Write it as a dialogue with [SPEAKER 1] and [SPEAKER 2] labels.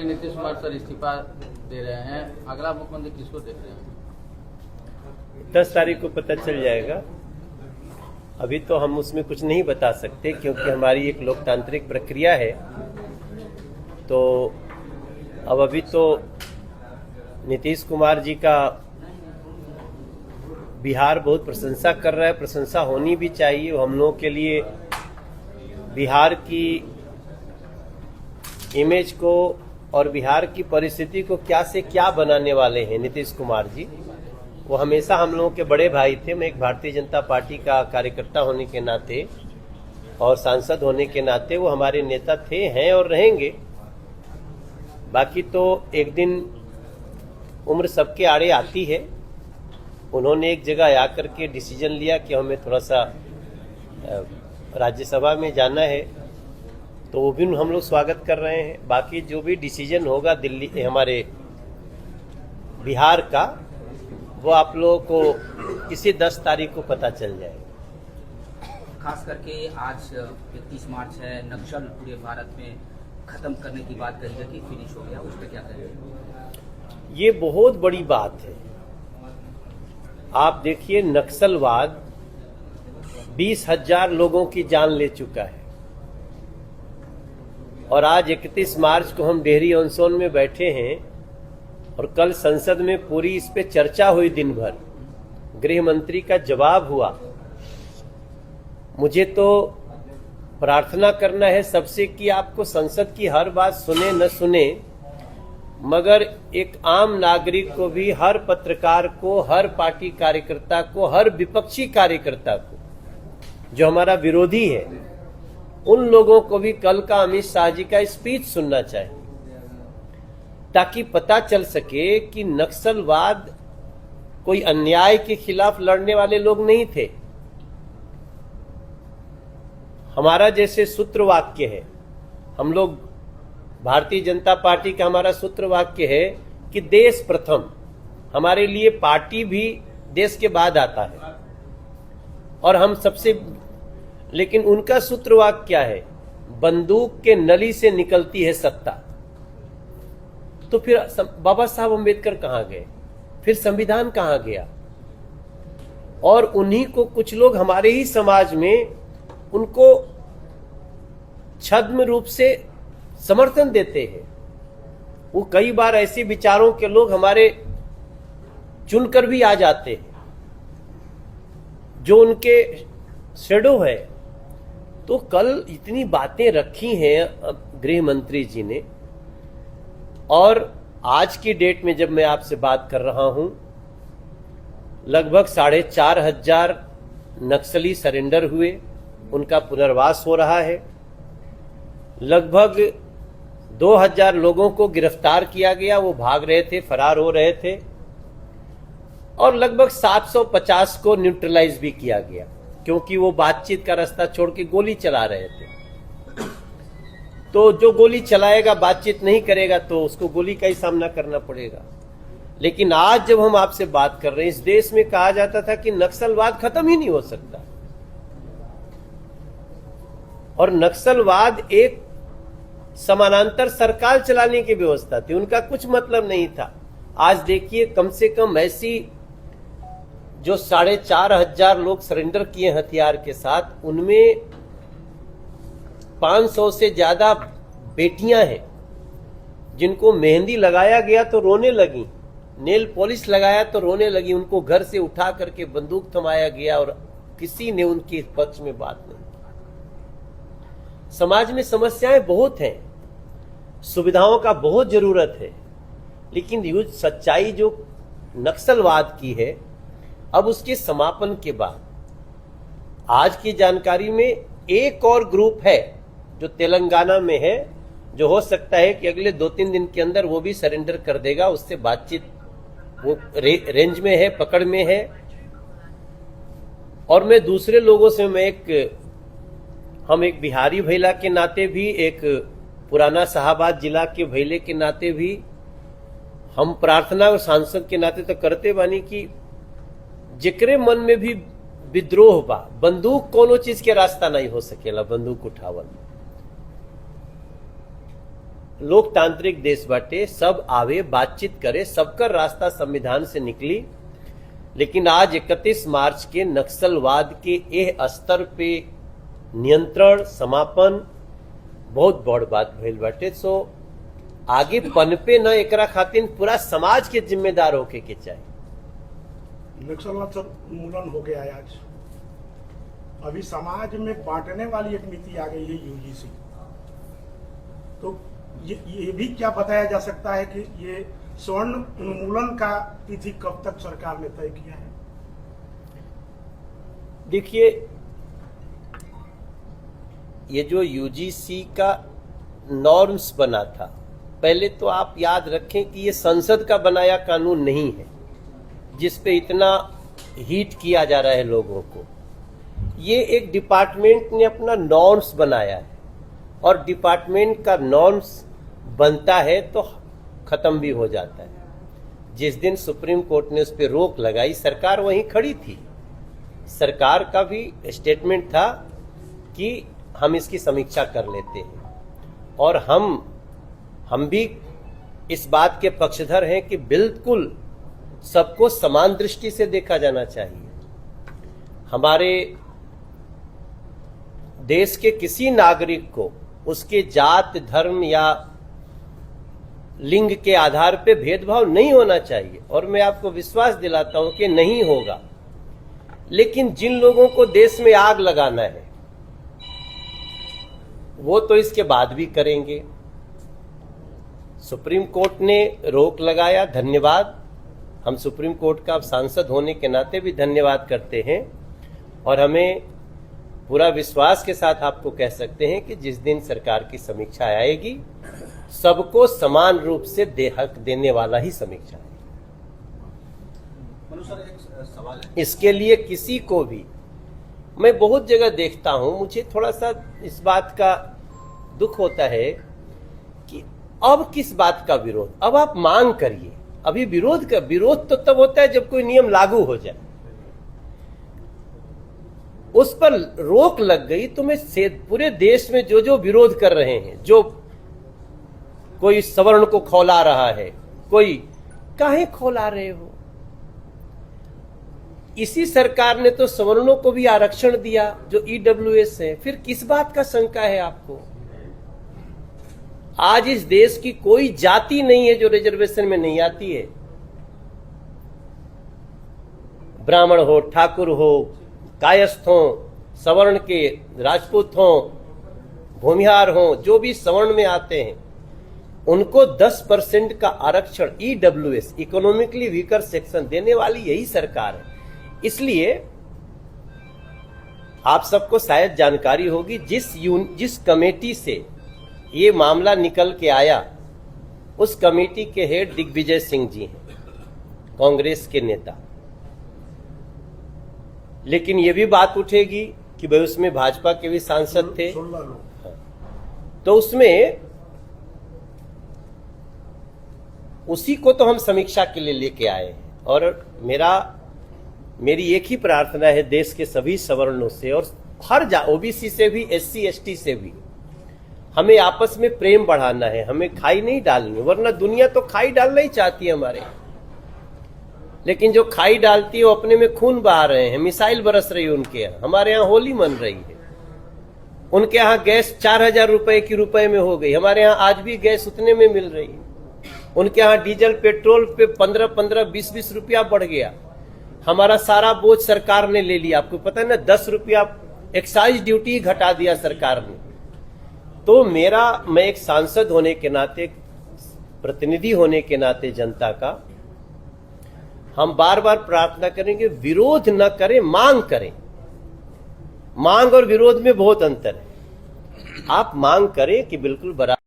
[SPEAKER 1] Nitish Kumar sir इस्तीफा दे रहे हैं, अगला मुख्यमंत्री किसको देख रहे हैं?
[SPEAKER 2] 10 तारीख को पता चल जाएगा। अभी तो हम उसमें कुछ नहीं बता सकते क्योंकि हमारी एक लोकतांत्रिक प्रक्रिया है। तो अब अभी तो नीतीश कुमार जी का बिहार बहुत प्रशंसा कर रहा है, प्रशंसा होनी भी चाहिए। हम लोगों के लिए बिहार की इमेज को और बिहार की परिस्थिति को क्या से क्या बनाने वाले हैं नीतीश कुमार जी, वो हमेशा हम लोगों के बड़े भाई थे। मैं एक भारतीय जनता पार्टी का कार्यकर्ता होने के नाते और सांसद होने के नाते वो हमारे नेता थे, हैं और रहेंगे। बाकी तो एक दिन उम्र सबके आड़े आती है। उन्होंने एक जगह आकर के डिसीजन लिया कि हमें थोड़ा सा राज्यसभा में जाना है, तो वो भी हम लोग स्वागत कर रहे हैं। बाकी जो भी डिसीजन होगा दिल्ली हमारे बिहार का, वो आप लोगों को इसी 10 तारीख को पता चल जाएगा।
[SPEAKER 3] खास करके आज 31 मार्च है, नक्सल पूरे भारत में खत्म करने की बात कही गई कि फिनिश हो गया, उस पर क्या कहेंगे?
[SPEAKER 2] ये बहुत बड़ी बात है। आप देखिए, नक्सलवाद 20,000 लोगों की जान ले चुका है और आज 31 मार्च को हम डेहरी ऑन सोन में बैठे हैं और कल संसद में पूरी इस पे चर्चा हुई, दिन भर गृह मंत्री का जवाब हुआ। मुझे तो प्रार्थना करना है सबसे कि आपको संसद की हर बात सुने न सुने, मगर एक आम नागरिक को भी, हर पत्रकार को, हर पार्टी कार्यकर्ता को, हर विपक्षी कार्यकर्ता को जो हमारा विरोधी है, उन लोगों को भी कल का अमित शाह जी का स्पीच सुनना चाहिए, ताकि पता चल सके कि नक्सलवाद कोई अन्याय के खिलाफ लड़ने वाले लोग नहीं थे। हमारा जैसे सूत्र वाक्य है, हम लोग भारतीय जनता पार्टी का हमारा सूत्र वाक्य है कि देश प्रथम। हमारे लिए पार्टी भी देश के बाद आता है और हम सबसे, लेकिन उनका सूत्रवाक्य क्या है? बंदूक के नली से निकलती है सत्ता। तो फिर बाबा साहब अम्बेडकर कहां गए? फिर संविधान कहां गया? और उन्हीं को कुछ लोग हमारे ही समाज में उनको छद्म रूप से समर्थन देते हैं। वो कई बार ऐसे विचारों के लोग हमारे चुनकर भी आ जाते हैं जो उनके शेडो है। तो कल इतनी बातें रखी हैं गृह मंत्री जी ने, और आज की डेट में जब मैं आपसे बात कर रहा हूं, लगभग 4,500 नक्सली सरेंडर हुए, उनका पुनर्वास हो रहा है। लगभग 2,000 लोगों को गिरफ्तार किया गया, वो भाग रहे थे, फरार हो रहे थे, और लगभग 750 को न्यूट्रलाइज भी किया गया क्योंकि वो बातचीत का रास्ता छोड़ के गोली चला रहे थे। तो जो गोली चलाएगा, बातचीत नहीं करेगा, तो उसको गोली का ही सामना करना पड़ेगा। लेकिन आज जब हम आपसे बात कर रहे हैं, इस देश में कहा जाता था कि नक्सलवाद खत्म ही नहीं हो सकता, और नक्सलवाद एक समानांतर सरकार चलाने की व्यवस्था थी, उनका कुछ मतलब नहीं था। आज देखिए, कम से कम ऐसी जो 4,500 लोग सरेंडर किए हथियार के साथ, उनमें 500 से ज्यादा बेटियां हैं जिनको मेहंदी लगाया गया तो रोने लगी, नेल पॉलिश लगाया तो रोने लगी। उनको घर से उठा करके बंदूक थमाया गया और किसी ने उनके पक्ष में बात नहीं की। समाज में समस्याएं बहुत हैं, सुविधाओं का बहुत जरूरत है, लेकिन सच्चाई जो नक्सलवाद की है, अब उसके समापन के बाद आज की जानकारी में एक और ग्रुप है जो तेलंगाना में है, जो हो सकता है कि अगले 2-3 दिन के अंदर वो भी सरेंडर कर देगा। उससे बातचीत वो रेंज में है, पकड़ में है। और मैं दूसरे लोगों से, हम एक बिहारी भैला के नाते भी, एक पुराना शाहबाद जिला के भैले के नाते भी, हम प्रार्थना और सांसद के नाते तो करते बानी कि जेकरे मन में भी विद्रोह बा, बंदूक कोनो चीज के रास्ता नहीं हो सकेला, बंदूक उठावल। लोकतांत्रिक देश बाटे, सब आवे, बातचीत करे, सबका रास्ता संविधान से निकली। लेकिन आज 31 मार्च के नक्सलवाद के एह स्तर पे नियंत्रण, समापन बहुत बड़ बात भइल बाटे। सो आगे पनपे न एकरा खातिर पूरा समाज के जिम्मेदार होके के चाहिए।
[SPEAKER 4] नक्सलवाद सर उन्मूलन हो गया है आज, अभी समाज में बांटने वाली एक नीति आ गई है यूजीसी। तो ये भी क्या बताया जा सकता है कि ये स्वर्ण उन्मूलन का तिथि कब तक सरकार ने तय किया है?
[SPEAKER 2] देखिए, ये जो यूजीसी का नॉर्म्स बना था, पहले तो आप याद रखें कि ये संसद का बनाया कानून नहीं है जिस पे इतना हीट किया जा रहा है लोगों को। ये एक डिपार्टमेंट ने अपना नॉर्म्स बनाया है, और डिपार्टमेंट का नॉर्म्स बनता है तो खत्म भी हो जाता है। जिस दिन सुप्रीम कोर्ट ने उस पर रोक लगाई, सरकार वहीं खड़ी थी। सरकार का भी स्टेटमेंट था कि हम इसकी समीक्षा कर लेते हैं, और हम भी इस बात के पक्षधर हैं कि बिल्कुल सबको समान दृष्टि से देखा जाना चाहिए। हमारे देश के किसी नागरिक को उसके जात, धर्म या लिंग के आधार पे भेदभाव नहीं होना चाहिए, और मैं आपको विश्वास दिलाता हूं कि नहीं होगा। लेकिन जिन लोगों को देश में आग लगाना है वो तो इसके बाद भी करेंगे। सुप्रीम कोर्ट ने रोक लगाया, धन्यवाद। हम सुप्रीम कोर्ट का सांसद होने के नाते भी धन्यवाद करते हैं, और हमें पूरा विश्वास के साथ आपको कह सकते हैं कि जिस दिन सरकार की समीक्षा आएगी, सबको समान रूप से हक देने वाला ही समीक्षा है।
[SPEAKER 5] सर, एक सवाल है,
[SPEAKER 2] इसके लिए किसी को भी, मैं बहुत जगह देखता हूं, मुझे थोड़ा सा इस बात का दुख होता है कि अब किस बात का विरोध, अब आप मांग करिए। अभी विरोध तो तब होता है जब कोई नियम लागू हो जाए, उस पर रोक लग गई तो मैं पूरे देश में जो विरोध कर रहे हैं, जो कोई सवर्ण को खौला रहा है, कोई काहे खौला रहे हो? इसी सरकार ने तो सवर्णों को भी आरक्षण दिया जो ईडब्ल्यूएस है, फिर किस बात का शंका है आपको? आज इस देश की कोई जाति नहीं है जो रिजर्वेशन में नहीं आती है। ब्राह्मण हो, ठाकुर हो, कायस्थ हो, सवर्ण के राजपूत हो, भूमिहार हो, जो भी सवर्ण में आते हैं उनको 10% का आरक्षण ईडब्ल्यूएस, इकोनॉमिकली वीकर सेक्शन, देने वाली यही सरकार है। इसलिए आप सबको शायद जानकारी होगी, जिस कमेटी से ये मामला निकल के आया, उस कमेटी के हेड दिग्विजय सिंह जी हैं, कांग्रेस के नेता। लेकिन ये भी बात उठेगी कि भाई उसमें भाजपा के भी सांसद थे, तो उसमें उसी को तो हम समीक्षा के लिए लेके आए हैं। और मेरी एक ही प्रार्थना है देश के सभी सवर्णों से, और हर ओबीसी से भी, एससी एसटी से भी, हमें आपस में प्रेम बढ़ाना है, हमें खाई नहीं डालनी, वरना दुनिया तो खाई डालना ही चाहती है हमारे। लेकिन जो खाई डालती है वो अपने में खून बहा रहे हैं, मिसाइल बरस रही है उनके यहाँ। हमारे यहाँ होली मन रही है, उनके यहाँ गैस 4000 रुपए की रुपए में हो गई, हमारे यहाँ आज भी गैस उतने में मिल रही है। उनके यहाँ डीजल पेट्रोल पे 15-15, 20-20 रुपया बढ़ गया। हमारा सारा बोझ सरकार ने ले लिया, आपको पता है ना, 10 रुपया एक्साइज ड्यूटी घटा दिया सरकार ने। तो मैं एक सांसद होने के नाते, प्रतिनिधि होने के नाते जनता का, हम बार बार प्रार्थना करेंगे, विरोध न करें, मांग करें। मांग और विरोध में बहुत अंतर है। आप मांग करें कि बिल्कुल बराबर